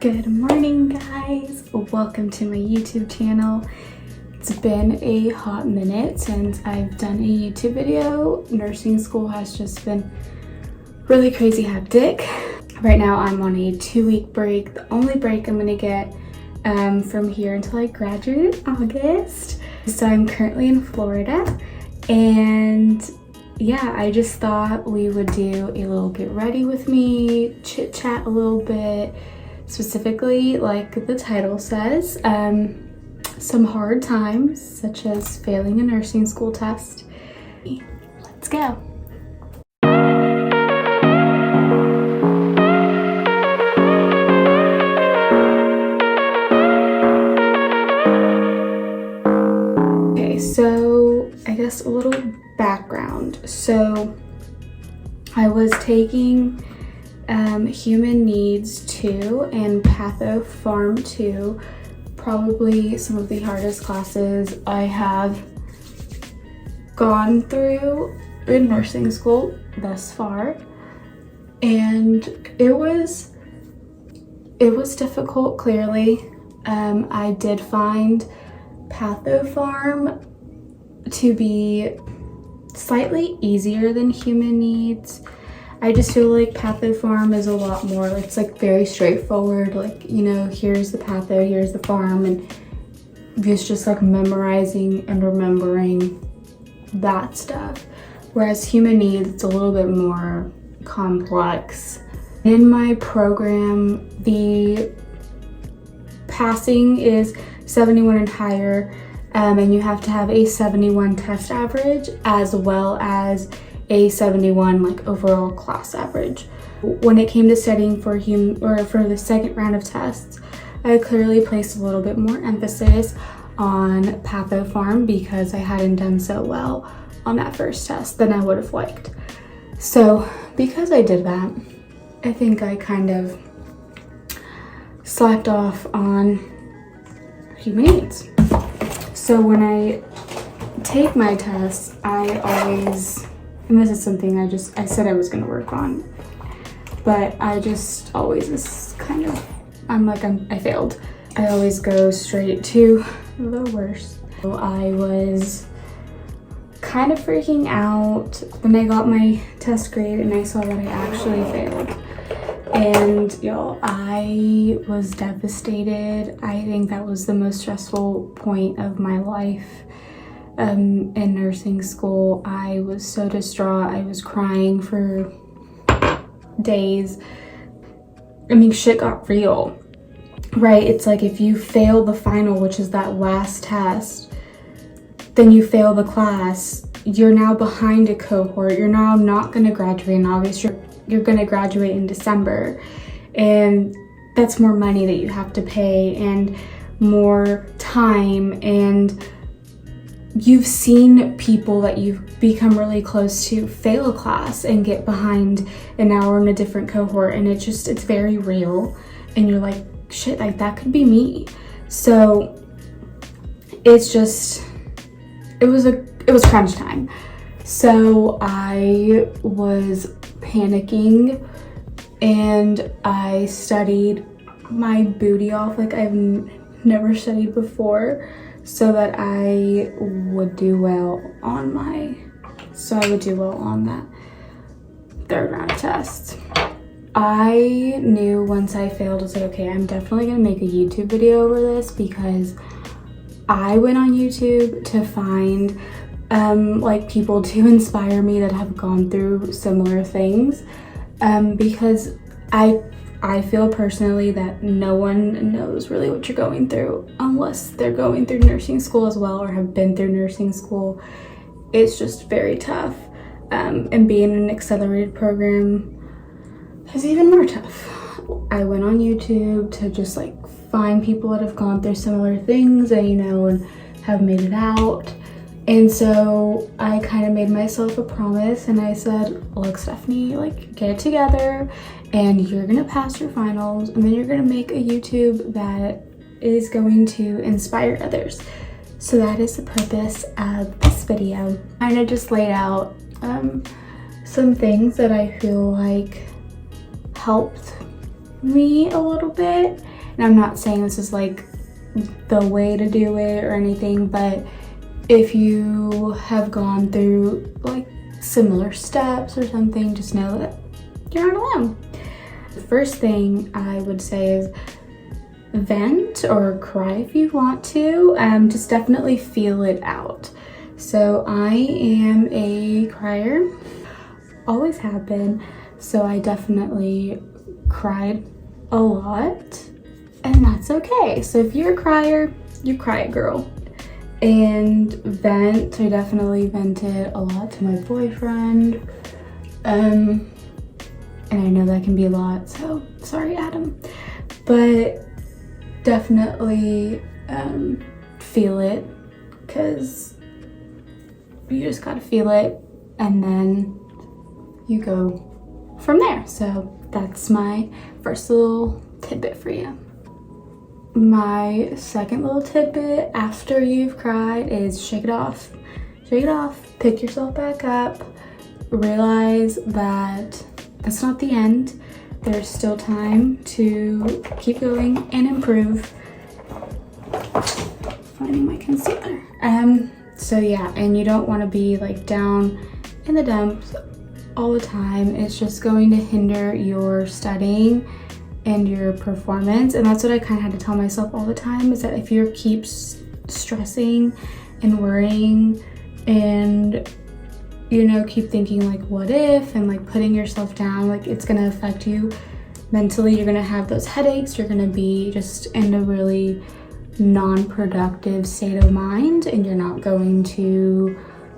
Good morning, guys. Welcome to my YouTube channel. It's been a hot minute since I've done a YouTube video. Nursing school has just been really crazy hectic. Right now I'm on a 2-week break, the only break I'm gonna get from here until I graduate in August. So I'm currently in Florida, and yeah, I just thought we would do a little get ready with me, chit chat a little bit, specifically like the title says, some hard times such as failing a nursing school test. Let's go. Okay, so I guess a little background. So I was taking Human Needs 2 and Patho Pharm 2, probably some of the hardest classes I have gone through in nursing school thus far. And it was difficult, clearly. I did find Patho Pharm to be slightly easier than Human Needs. I just feel like Patho Pharm is a lot more, it's like very straightforward, like, you know, here's the patho, here's the pharm, and it's just like memorizing and remembering that stuff. Whereas Human Needs, it's a little bit more complex. In my program, the passing is 71 and higher, and you have to have a 71 test average as well as a 71 like overall class average. When it came to studying for the second round of tests, I clearly placed a little bit more emphasis on Patho Pharm because I hadn't done so well on that first test than I would have liked. So because I did that, I think I kind of slacked off on Human Needs. So when I take my tests, I always, and this is something I said I was going to work on, but I just always is kind of, I failed. I always go straight to the worst. So I was kind of freaking out when I got my test grade and I saw that I actually failed. And y'all, I was devastated. I think that was the most stressful point of my life. In nursing school, I was so distraught. I was crying for days. I mean, shit got real, right? It's like if you fail the final, which is that last test, then you fail the class, you're now behind a cohort. You're now not going to graduate in August. You're going to graduate in December, and that's more money that you have to pay and more time, and you've seen people that you've become really close to fail a class and get behind an hour in a different cohort, and it's very real, and you're like, shit, like that could be me. So it was crunch time. So I was panicking and I studied my booty off like I've never studied before, so that I would do well on that third round of tests. I knew once I failed, I was like, okay, I'm definitely gonna make a YouTube video over this, because I went on YouTube to find like people to inspire me that have gone through similar things, because I feel personally that no one knows really what you're going through unless they're going through nursing school as well or have been through nursing school. It's just very tough, and being in an accelerated program is even more tough. I went on YouTube to just like find people that have gone through similar things and, you know, and have made it out. And so I kind of made myself a promise, and I said, look, Stephanie, like, get it together and you're gonna pass your finals, and then you're gonna make a YouTube that is going to inspire others. So that is the purpose of this video. I just laid out some things that I feel like helped me a little bit, And I'm not saying this is like the way to do it or anything, but if you have gone through like similar steps or something, just know that you're not alone. The first thing I would say is vent or cry if you want to. Just definitely feel it out. So I am a crier, always have been, so I definitely cried a lot, and that's okay. So if you're a crier, you cry, girl. And vent, I definitely vented a lot to my boyfriend. And I know that can be a lot, so sorry, Adam. But definitely feel it, because you just gotta feel it, and then you go from there. So that's my first little tidbit for you. My second little tidbit after you've cried is shake it off. Shake it off, pick yourself back up, realize that that's not the end. There's still time to keep going and improve. Finding my concealer. So yeah, and you don't want to be like down in the dumps all the time. It's just going to hinder your studying and your performance. And that's what I kind of had to tell myself all the time, is that if you keep stressing and worrying and, you know, keep thinking like what if, and like putting yourself down, like it's gonna affect you mentally. You're gonna have those headaches, you're gonna be just in a really non-productive state of mind, and you're not going to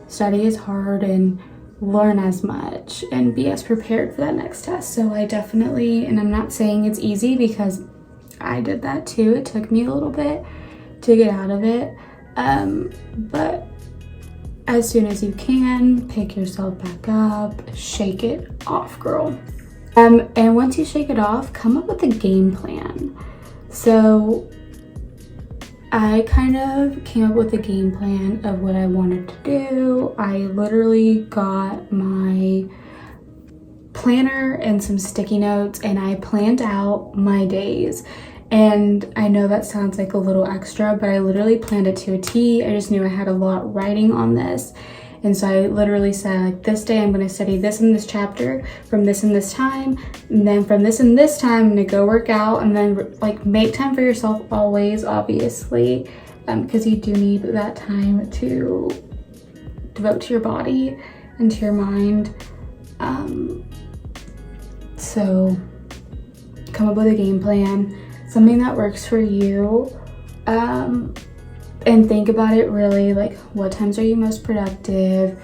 study as hard and learn as much and be as prepared for that next test. So I definitely, and I'm not saying it's easy, because I did that too. It took me a little bit to get out of it, but as soon as you can, pick yourself back up, shake it off, girl. And once you shake it off, come up with a game plan. So I kind of came up with a game plan of what I wanted to do. I literally got my planner and some sticky notes, and I planned out my days. And I know that sounds like a little extra, but I literally planned it to a T. I just knew I had a lot writing on this. And so I literally said, like, this day I'm going to study this and this chapter from this and this time. And then from this and this time, I'm going to go work out. And then like make time for yourself always, obviously, because you do need that time to devote to your body and to your mind. So come up with a game plan, something that works for you. And think about it really, like what times are you most productive,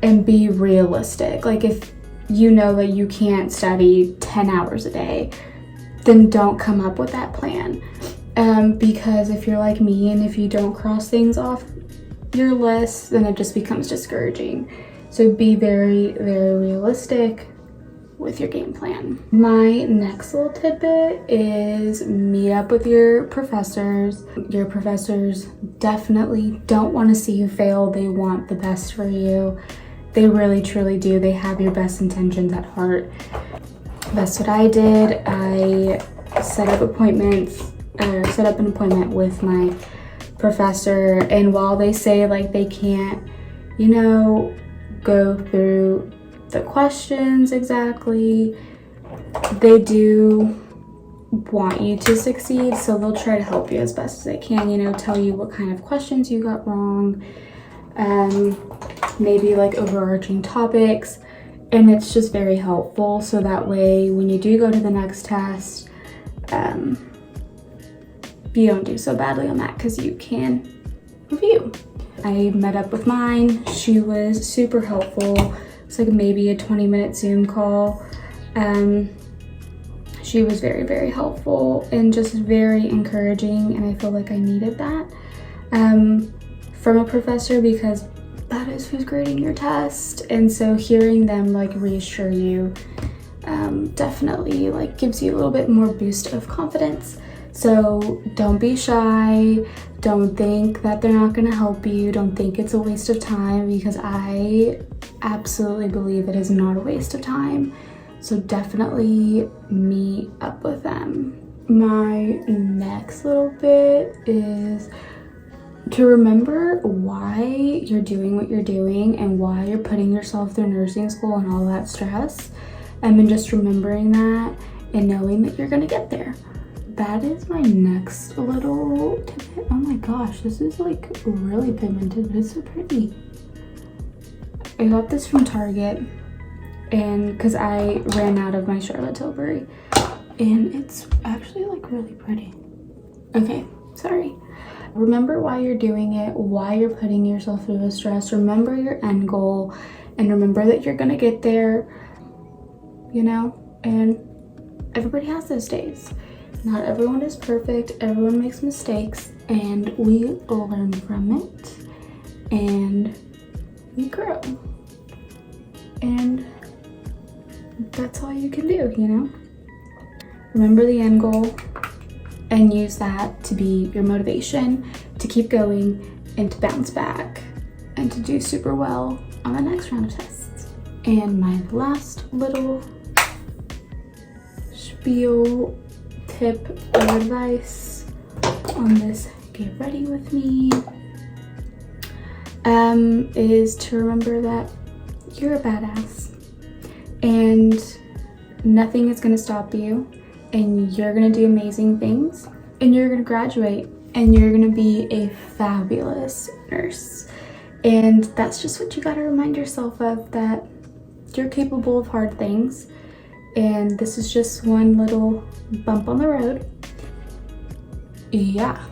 and be realistic. Like if you know that you can't study 10 hours a day, then don't come up with that plan. Because if you're like me and if you don't cross things off your list, then it just becomes discouraging. So be very, very realistic with your game plan. My next little tidbit is meet up with your professors. Your professors definitely don't want to see you fail. They want the best for you. They really truly do. They have your best intentions at heart. That's what I did. I set up an appointment with my professor, and while they say like they can't, you know, go through the questions exactly, they do want you to succeed, so they'll try to help you as best as they can, you know, tell you what kind of questions you got wrong, maybe like overarching topics, and it's just very helpful, so that way when you do go to the next test, you don't do so badly on that, because you can review. I met up with mine. She was super helpful. It's like maybe a 20-minute Zoom call. She was very, very helpful and just very encouraging, and I feel like I needed that from a professor, because that is who's grading your test. And so hearing them like reassure you definitely like gives you a little bit more boost of confidence. So don't be shy. Don't think that they're not going to help you. Don't think it's a waste of time, because I absolutely believe it is not a waste of time. So definitely meet up with them. My next little bit is to remember why you're doing what you're doing and why you're putting yourself through nursing school and all that stress. And then just remembering that and knowing that you're gonna get there. That is my next little tip. Oh my gosh, this is like really pigmented, but it's so pretty. I got this from Target, and because I ran out of my Charlotte Tilbury, and it's actually like really pretty. Okay, sorry. Remember why you're doing it, why you're putting yourself through the stress. Remember your end goal, and remember that you're gonna get there, you know? And everybody has those days. Not everyone is perfect, everyone makes mistakes, and we learn from it, and we grow. And that's all you can do, you know? Remember the end goal and use that to be your motivation to keep going and to bounce back and to do super well on the next round of tests. And my last little spiel, tip, or advice on this get ready with me is to remember that you're a badass and nothing is going to stop you, and you're going to do amazing things, and you're going to graduate, and you're going to be a fabulous nurse. And that's just what you got to remind yourself of, that you're capable of hard things, and this is just one little bump on the road. Yeah,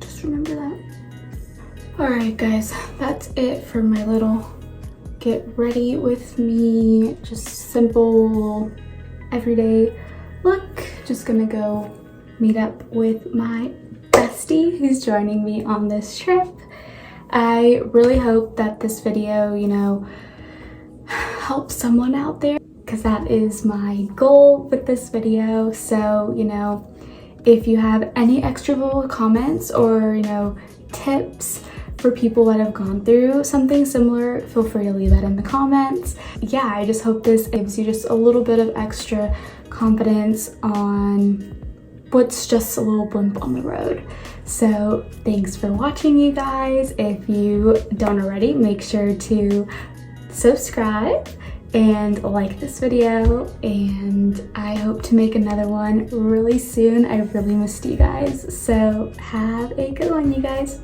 just remember that. Alright guys, that's it for my little get ready with me, just simple everyday look. Just gonna go meet up with my bestie who's joining me on this trip. I really hope that this video, you know, helps someone out there, because that is my goal with this video. So, you know, if you have any extra little comments or, you know, tips for people that have gone through something similar, feel free to leave that in the comments. Yeah, I just hope this gives you just a little bit of extra confidence on what's just a little blimp on the road. So thanks for watching, you guys. If you don't already, make sure to subscribe and like this video, and I hope to make another one really soon. I really missed you guys, so have a good one, you guys.